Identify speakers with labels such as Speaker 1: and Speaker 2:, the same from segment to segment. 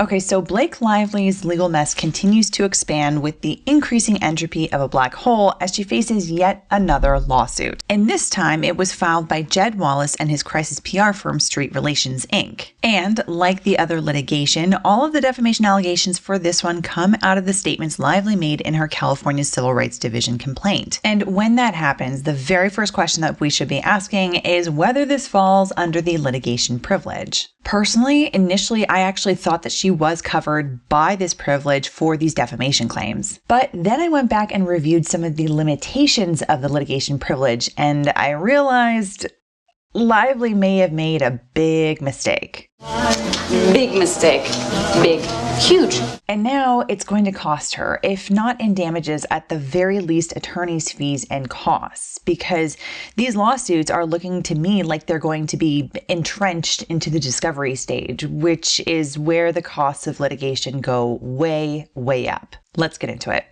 Speaker 1: Okay, so Blake Lively's legal mess continues to expand with the increasing entropy of a black hole as she faces yet another lawsuit. And this time it was filed by Jed Wallace and his crisis PR firm Street Relations Inc. And like the other litigation, all of the defamation allegations for this one come out of the statements Lively made in her California Civil Rights Division complaint. And when that happens, the very first question that we should be asking is whether this falls under the litigation privilege. Personally, initially, I actually thought that she was covered by this privilege for these defamation claims. But then I went back and reviewed some of the limitations of the litigation privilege, and I realized Lively may have made a big mistake.
Speaker 2: Big mistake. Big. Huge.
Speaker 1: And now it's going to cost her, if not in damages, at the very least attorney's fees and costs, because these lawsuits are looking to me like they're going to be entrenched into the discovery stage, which is where the costs of litigation go way, way up. Let's get into it.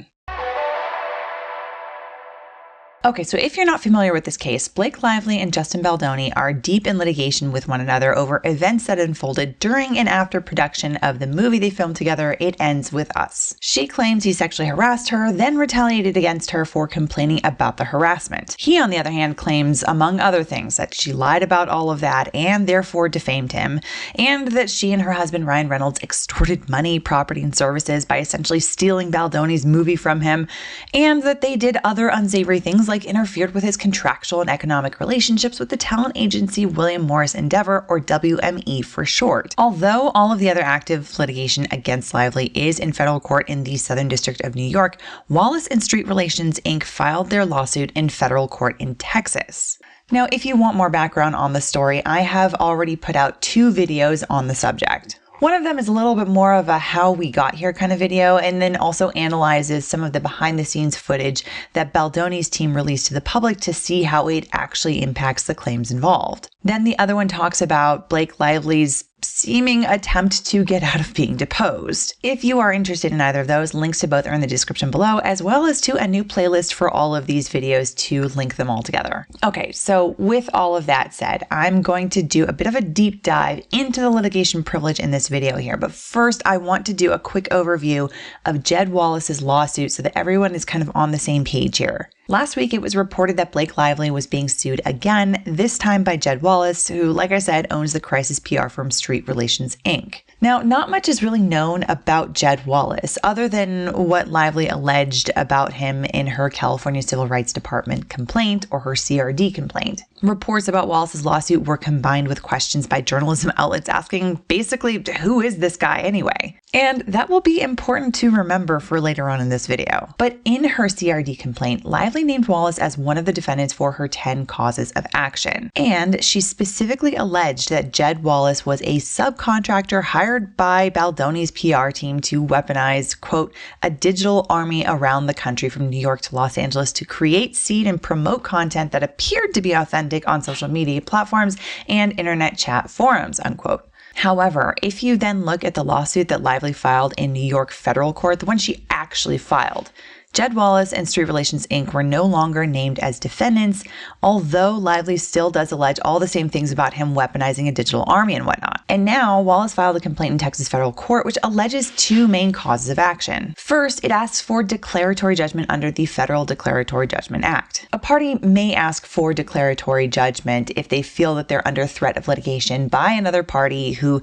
Speaker 1: Okay, so if you're not familiar with this case, Blake Lively and Justin Baldoni are deep in litigation with one another over events that unfolded during and after production of the movie they filmed together, It Ends With Us. She claims he sexually harassed her, then retaliated against her for complaining about the harassment. He, on the other hand, claims, among other things, that she lied about all of that and therefore defamed him, and that she and her husband Ryan Reynolds extorted money, property, and services by essentially stealing Baldoni's movie from him, and that they did other unsavory things like interfered with his contractual and economic relationships with the talent agency William Morris Endeavor, or WME for short. Although all of the other active litigation against Lively is in federal court in the Southern District of New York, Wallace and Street Relations Inc. filed their lawsuit in federal court in Texas. Now, if you want more background on the story, I have already put out 2 videos on the subject. One of them is a little bit more of a how we got here kind of video, and then also analyzes some of the behind the scenes footage that Baldoni's team released to the public to see how it actually impacts the claims involved. Then the other one talks about Blake Lively's seeming attempt to get out of being deposed. If you are interested in either of those, links to both are in the description below, as well as to a new playlist for all of these videos to link them all together. Okay, so with all of that said, I'm going to do a bit of a deep dive into the litigation privilege in this video here. But first, I want to do a quick overview of Jed Wallace's lawsuit so that everyone is kind of on the same page here. Last week, it was reported that Blake Lively was being sued again, this time by Jed Wallace, who, like I said, owns the crisis PR firm Street Relations Inc. Now, not much is really known about Jed Wallace, other than what Lively alleged about him in her California Civil Rights Department complaint, or her CRD complaint. Reports about Wallace's lawsuit were combined with questions by journalism outlets asking, basically, who is this guy anyway? And that will be important to remember for later on in this video. But in her CRD complaint, Lively named Wallace as one of the defendants for her 10 causes of action. And she specifically alleged that Jed Wallace was a subcontractor hired by Baldoni's PR team to weaponize, quote, a digital army around the country from New York to Los Angeles to create, seed, and promote content that appeared to be authentic on social media platforms and internet chat forums, unquote. However, if you then look at the lawsuit that Lively filed in New York federal court, the one she actually filed, Jed Wallace and Street Relations Inc. were no longer named as defendants, although Lively still does allege all the same things about him weaponizing a digital army and whatnot. And now Wallace filed a complaint in Texas federal court which alleges 2 main causes of action. First, it asks for declaratory judgment under the Federal Declaratory Judgment Act. A party may ask for declaratory judgment if they feel that they're under threat of litigation by another party who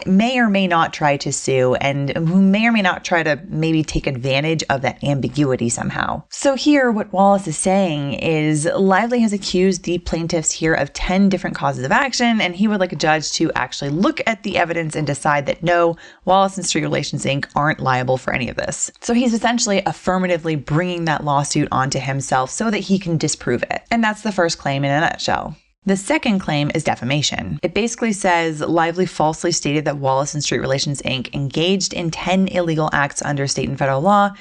Speaker 1: may or may not try to sue and who may or may not try to maybe take advantage of that ambiguity somehow. So here, what Wallace is saying is Lively has accused the plaintiffs here of 10 different causes of action, and he would like a judge to actually look at the evidence and decide that no, Wallace and Street Relations Inc. aren't liable for any of this. So he's essentially affirmatively bringing that lawsuit onto himself so that he can disprove it. And that's the first claim in a nutshell. The second claim is defamation. It basically says Lively falsely stated that Wallace and Street Relations Inc. engaged in 10 illegal acts under state and federal law,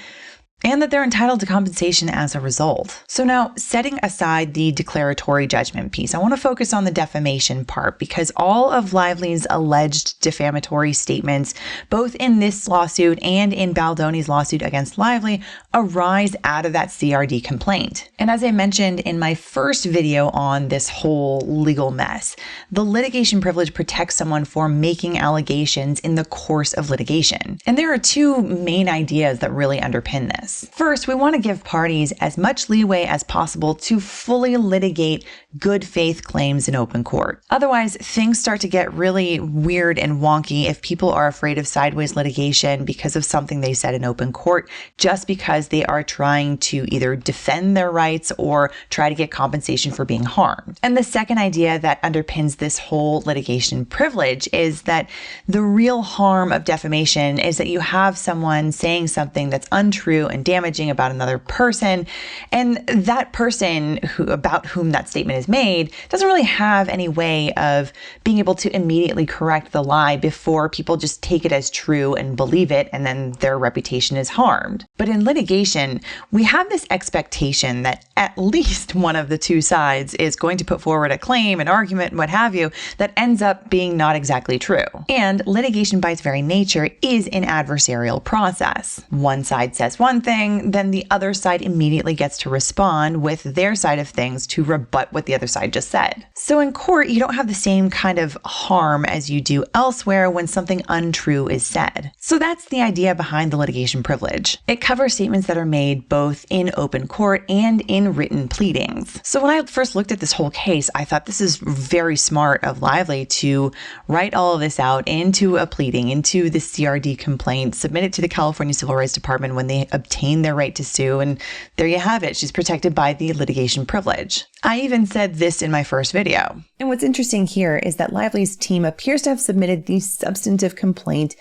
Speaker 1: and that they're entitled to compensation as a result. So now, setting aside the declaratory judgment piece, I want to focus on the defamation part, because all of Lively's alleged defamatory statements, both in this lawsuit and in Baldoni's lawsuit against Lively, arise out of that CRD complaint. And as I mentioned in my first video on this whole legal mess, the litigation privilege protects someone for making allegations in the course of litigation. And there are two main ideas that really underpin this. First, we want to give parties as much leeway as possible to fully litigate good faith claims in open court. Otherwise, things start to get really weird and wonky if people are afraid of sideways litigation because of something they said in open court, just because they are trying to either defend their rights or try to get compensation for being harmed. And the second idea that underpins this whole litigation privilege is that the real harm of defamation is that you have someone saying something that's untrue and damaging about another person, and that person about whom that statement is made doesn't really have any way of being able to immediately correct the lie before people just take it as true and believe it, and then their reputation is harmed. But in litigation, we have this expectation that at least one of the two sides is going to put forward a claim, an argument, what have you, that ends up being not exactly true. And litigation by its very nature is an adversarial process. One side says one thing, then the other side immediately gets to respond with their side of things to rebut what the other side just said. So in court, you don't have the same kind of harm as you do elsewhere when something untrue is said. So that's the idea behind the litigation privilege. It covers statements that are made both in open court and in written pleadings. So when I first looked at this whole case, I thought this is very smart of Lively to write all of this out into a pleading, into the CRD complaint, submit it to the California Civil Rights Department when they obtain their right to sue, and there you have it. She's protected by the litigation privilege. I even said this in my first video. And what's interesting here is that Lively's team appears to have submitted the substantive complaint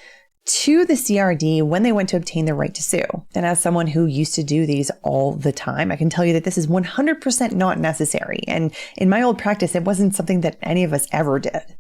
Speaker 1: to the CRD when they went to obtain their right to sue. And as someone who used to do these all the time, I can tell you that this is 100% not necessary. And in my old practice, it wasn't something that any of us ever did.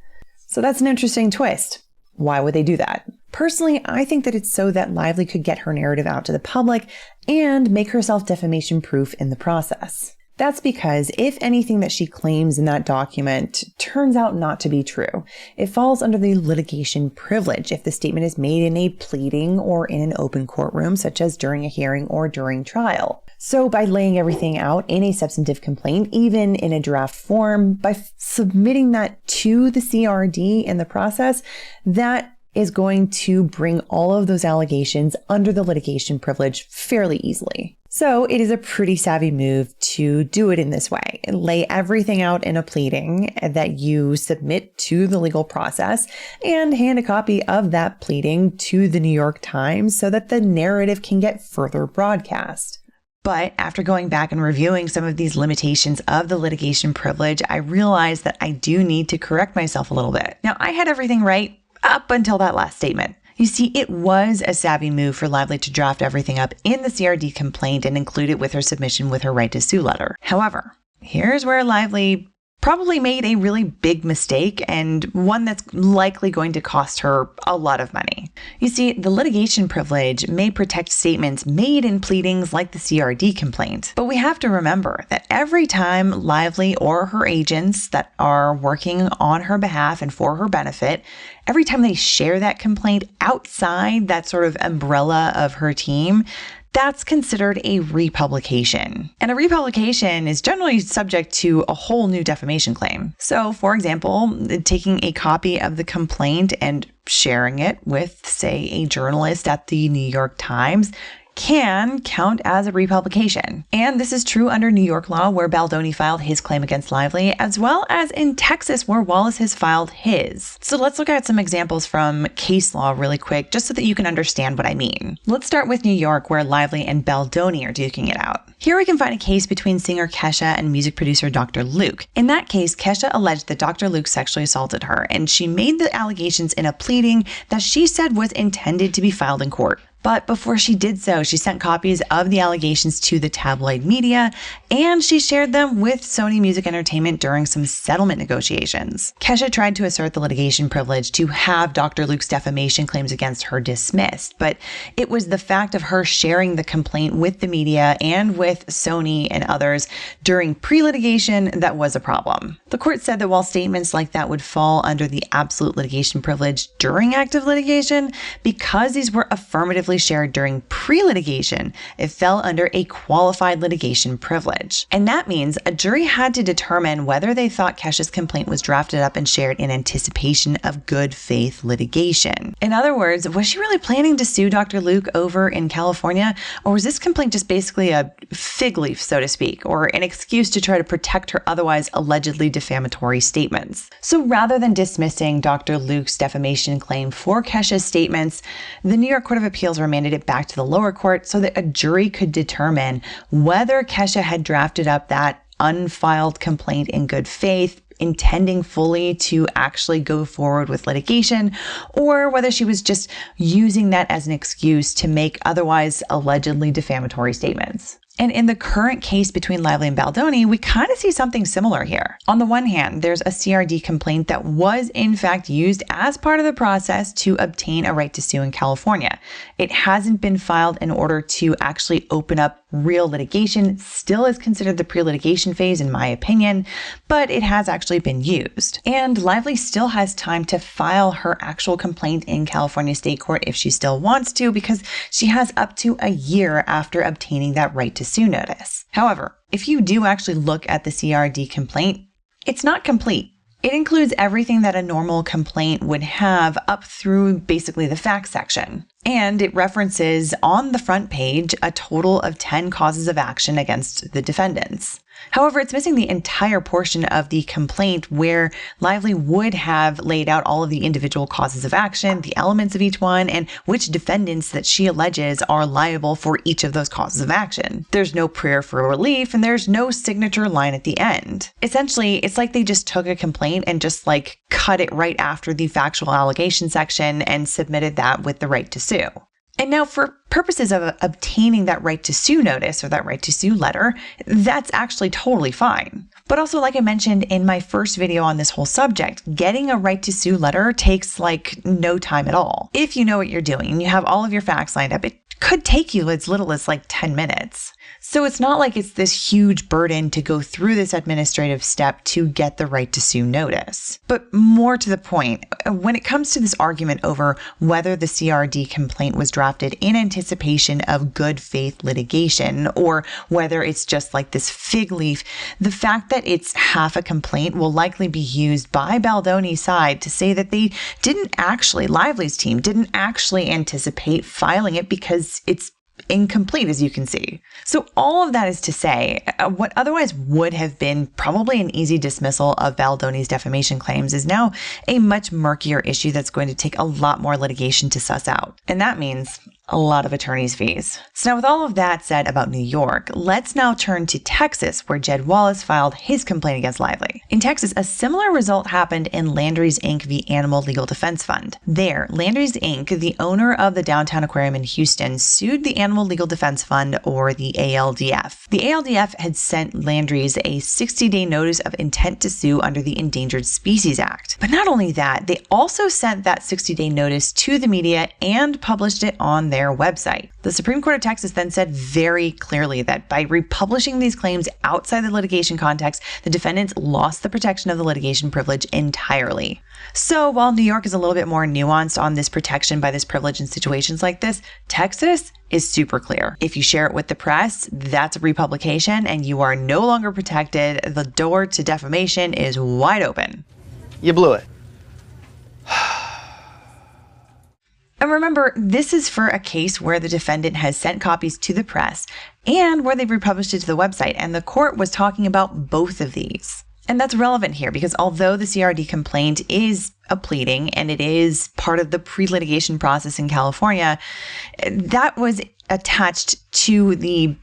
Speaker 1: So that's an interesting twist. Why would they do that? Personally, I think that it's so that Lively could get her narrative out to the public and make herself defamation proof in the process. That's because if anything that she claims in that document turns out not to be true, it falls under the litigation privilege if the statement is made in a pleading or in an open courtroom, such as during a hearing or during trial. So by laying everything out in a substantive complaint, even in a draft form, by submitting that to the CRD in the process, that is going to bring all of those allegations under the litigation privilege fairly easily. So it is a pretty savvy move to do it in this way. Lay everything out in a pleading that you submit to the legal process and hand a copy of that pleading to the New York Times so that the narrative can get further broadcast. But after going back and reviewing some of these limitations of the litigation privilege, I realized that I do need to correct myself a little bit. Now, I had everything right up until that last statement. You see, it was a savvy move for Lively to draft everything up in the CRD complaint and include it with her submission with her right to sue letter. However, here's where Lively probably made a really big mistake, and one that's likely going to cost her a lot of money. You see, the litigation privilege may protect statements made in pleadings like the CRD complaint, but we have to remember that every time Lively or her agents that are working on her behalf and for her benefit, every time they share that complaint outside that sort of umbrella of her team, that's considered a republication. And a republication is generally subject to a whole new defamation claim. So, for example, taking a copy of the complaint and sharing it with, say, a journalist at the New York Times can count as a republication. And this is true under New York law, where Baldoni filed his claim against Lively, as well as in Texas, where Wallace has filed his. So let's look at some examples from case law really quick, just so that you can understand what I mean. Let's start with New York, where Lively and Baldoni are duking it out. Here we can find a case between singer Kesha and music producer Dr. Luke. In that case, Kesha alleged that Dr. Luke sexually assaulted her, and she made the allegations in a pleading that she said was intended to be filed in court. But before she did so, she sent copies of the allegations to the tabloid media, and she shared them with Sony Music Entertainment during some settlement negotiations. Kesha tried to assert the litigation privilege to have Dr. Luke's defamation claims against her dismissed, but it was the fact of her sharing the complaint with the media and with Sony and others during pre-litigation that was a problem. The court said that while statements like that would fall under the absolute litigation privilege during active litigation, because these were affirmatively shared during pre-litigation, it fell under a qualified litigation privilege. And that means a jury had to determine whether they thought Kesha's complaint was drafted up and shared in anticipation of good faith litigation. In other words, was she really planning to sue Dr. Luke over in California, or was this complaint just basically a fig leaf, so to speak, or an excuse to try to protect her otherwise allegedly defamatory statements? So rather than dismissing Dr. Luke's defamation claim for Kesha's statements, the New York Court of Appeals remanded it back to the lower court so that a jury could determine whether Kesha had drafted up that unfiled complaint in good faith, intending fully to actually go forward with litigation, or whether she was just using that as an excuse to make otherwise allegedly defamatory statements. And in the current case between Lively and Baldoni, we kind of see something similar here. On the one hand, there's a CRD complaint that was in fact used as part of the process to obtain a right to sue in California. It hasn't been filed in order to actually open up real litigation, still is considered the pre-litigation phase in my opinion, but it has actually been used. And Lively still has time to file her actual complaint in California State Court if she still wants to, because she has up to a year after obtaining that right to sue notice. However, if you do actually look at the CRD complaint, it's not complete. It includes everything that a normal complaint would have up through basically the facts section. And it references on the front page a total of 10 causes of action against the defendants. However, it's missing the entire portion of the complaint where Lively would have laid out all of the individual causes of action, the elements of each one, and which defendants that she alleges are liable for each of those causes of action. There's no prayer for relief, and there's no signature line at the end. Essentially, it's like they just took a complaint and just cut it right after the factual allegation section and submitted that with the right to sue. And now for purposes of obtaining that right to sue notice or that right to sue letter, that's actually totally fine. But also, like I mentioned in my first video on this whole subject, getting a right to sue letter takes no time at all. If you know what you're doing and you have all of your facts lined up, it could take you as little as 10 minutes. So it's not like it's this huge burden to go through this administrative step to get the right to sue notice. But more to the point, when it comes to this argument over whether the CRD complaint was drafted in anticipation of good faith litigation or whether it's just this fig leaf, the fact that it's half a complaint will likely be used by Baldoni's side to say that they Lively's team didn't actually anticipate filing it because it's incomplete, as you can see. So all of that is to say, what otherwise would have been probably an easy dismissal of Baldoni's defamation claims is now a much murkier issue that's going to take a lot more litigation to suss out. And that means a lot of attorney's fees. So now with all of that said about New York, let's now turn to Texas, where Jed Wallace filed his complaint against Lively. In Texas, a similar result happened in Landry's Inc. v. Animal Legal Defense Fund. There, Landry's Inc., the owner of the Downtown Aquarium in Houston, sued the Animal Legal Defense Fund, or the ALDF. The ALDF had sent Landry's a 60-day notice of intent to sue under the Endangered Species Act. But not only that, they also sent that 60-day notice to the media and published it on their website. The Supreme Court of Texas then said very clearly that by republishing these claims outside the litigation context, the defendants lost the protection of the litigation privilege entirely. So while New York is a little bit more nuanced on this protection by this privilege in situations like this, Texas is super clear. If you share it with the press, that's a republication and you are no longer protected. The door to defamation is wide open.
Speaker 3: You blew it.
Speaker 1: And remember, this is for a case where the defendant has sent copies to the press and where they've republished it to the website, and the court was talking about both of these. And that's relevant here because although the CRD complaint is a pleading and it is part of the pre-litigation process in California, that was attached to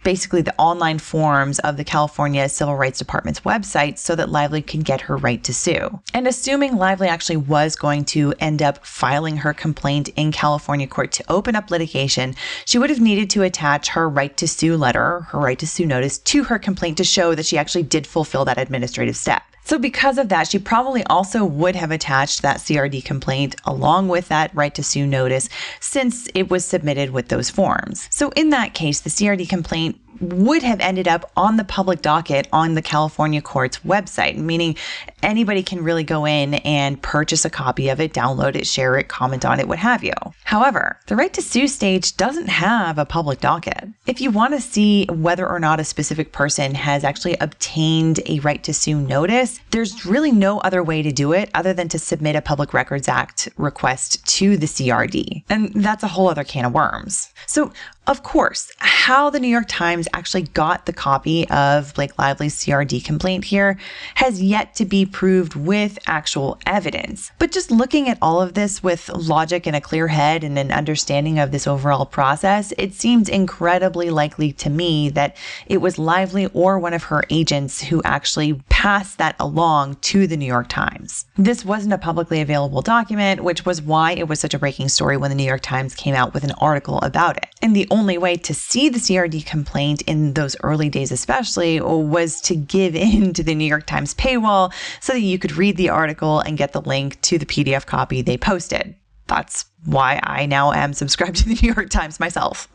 Speaker 1: basically the online forms of the California Civil Rights Department's website so that Lively could get her right to sue. And assuming Lively actually was going to end up filing her complaint in California court to open up litigation, she would have needed to attach her right to sue letter, her right to sue notice, to her complaint to show that she actually did fulfill that administrative step. So because of that, she probably also would have attached that CRD complaint along with that right to sue notice since it was submitted with those forms. So in that case, the CRD complaint would have ended up on the public docket on the California court's website, meaning anybody can really go in and purchase a copy of it, download it, share it, comment on it, what have you. However, the right to sue stage doesn't have a public docket. If you want to see whether or not a specific person has actually obtained a right to sue notice, there's really no other way to do it other than to submit a Public Records Act request to the CRD. And that's a whole other can of worms. So, of course, how the New York Times actually got the copy of Blake Lively's CRD complaint here has yet to be proved with actual evidence. But just looking at all of this with logic and a clear head and an understanding of this overall process, it seems incredibly likely to me that it was Lively or one of her agents who actually passed that along to the New York Times. This wasn't a publicly available document, which was why it was such a breaking story when the New York Times came out with an article about it. And the only way to see the CRD complaint in those early days especially was to give in to the New York Times paywall so that you could read the article and get the link to the PDF copy they posted. That's why I now am subscribed to the New York Times myself.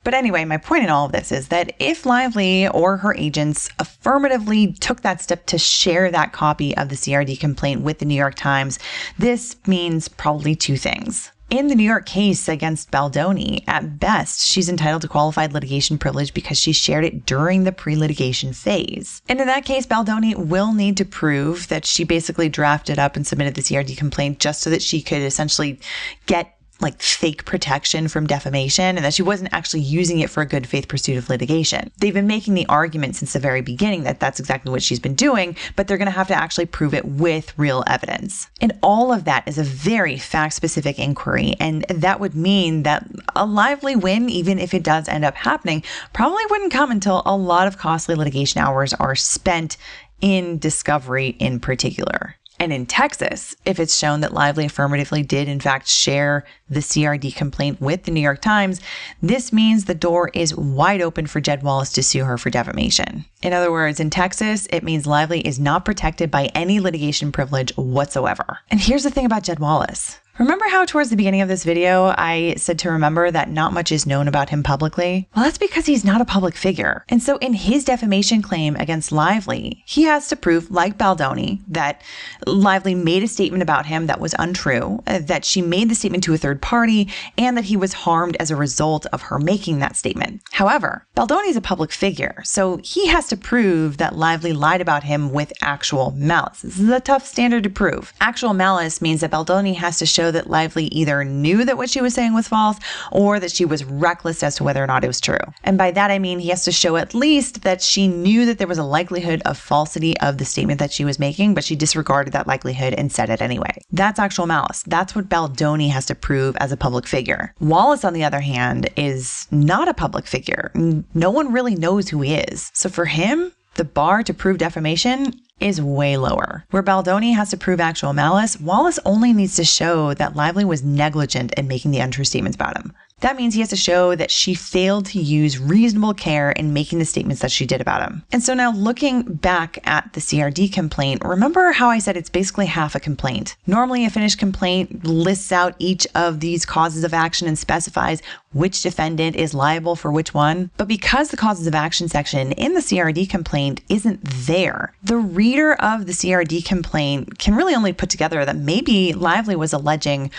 Speaker 1: But anyway, my point in all of this is that if Lively or her agents affirmatively took that step to share that copy of the CRD complaint with the New York Times, this means probably two things. In the New York case against Baldoni, at best, she's entitled to qualified litigation privilege because she shared it during the pre-litigation phase. And in that case, Baldoni will need to prove that she basically drafted up and submitted the CRD complaint just so that she could essentially get fake protection from defamation and that she wasn't actually using it for a good faith pursuit of litigation. They've been making the argument since the very beginning that that's exactly what she's been doing, but they're going to have to actually prove it with real evidence. And all of that is a very fact-specific inquiry, and that would mean that a Lively win, even if it does end up happening, probably wouldn't come until a lot of costly litigation hours are spent in discovery in particular. And in Texas, if it's shown that Lively affirmatively did in fact share the CRD complaint with the New York Times, this means the door is wide open for Jed Wallace to sue her for defamation. In other words, in Texas, it means Lively is not protected by any litigation privilege whatsoever. And here's the thing about Jed Wallace. Remember how towards the beginning of this video, I said to remember that not much is known about him publicly? Well, that's because he's not a public figure. And so in his defamation claim against Lively, he has to prove, like Baldoni, that Lively made a statement about him that was untrue, that she made the statement to a third party, and that he was harmed as a result of her making that statement. However, Baldoni is a public figure, so he has to prove that Lively lied about him with actual malice. This is a tough standard to prove. Actual malice means that Baldoni has to show that Lively either knew that what she was saying was false or that she was reckless as to whether or not it was true. And by that, I mean he has to show at least that she knew that there was a likelihood of falsity of the statement that she was making, but she disregarded that likelihood and said it anyway. That's actual malice. That's what Baldoni has to prove as a public figure. Wallace, on the other hand, is not a public figure. No one really knows who he is. So for him, the bar to prove defamation is way lower. Where Baldoni has to prove actual malice, Wallace only needs to show that Lively was negligent in making the untrue statements about him. That means he has to show that she failed to use reasonable care in making the statements that she did about him. And so now looking back at the CRD complaint, remember how I said it's basically half a complaint. Normally a finished complaint lists out each of these causes of action and specifies which defendant is liable for which one. But because the causes of action section in the CRD complaint isn't there, the reader of the CRD complaint can really only put together that maybe Lively was alleging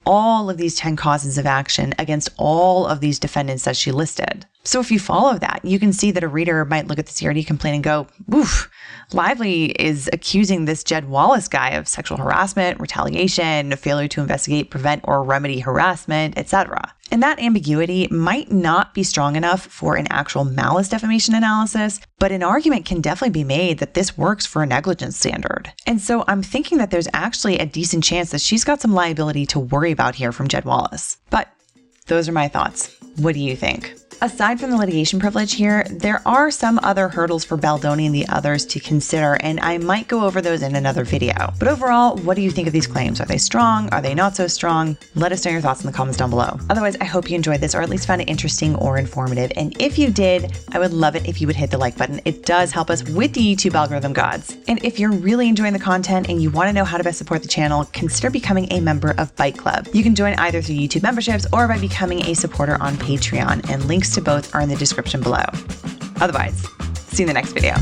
Speaker 1: all of these 10 causes of action against all of these defendants that she listed. So if you follow that, you can see that a reader might look at the CRD complaint and go, oof, Lively is accusing this Jed Wallace guy of sexual harassment, retaliation, failure to investigate, prevent, or remedy harassment, etc. And that ambiguity might not be strong enough for an actual malice defamation analysis, but an argument can definitely be made that this works for a negligence standard. And so I'm thinking that there's actually a decent chance that she's got some liability to worry about here from Jed Wallace. But those are my thoughts. What do you think? Aside from the litigation privilege here, there are some other hurdles for Baldoni and the others to consider, and I might go over those in another video. But overall, what do you think of these claims? Are they strong? Are they not so strong? Let us know your thoughts in the comments down below. Otherwise, I hope you enjoyed this or at least found it interesting or informative. And if you did, I would love it if you would hit the like button. It does help us with the YouTube algorithm gods. And if you're really enjoying the content and you want to know how to best support the channel, consider becoming a member of Byte Club. You can join either through YouTube memberships or by becoming a supporter on Patreon, and links to both are in the description below. Otherwise, see you in the next video.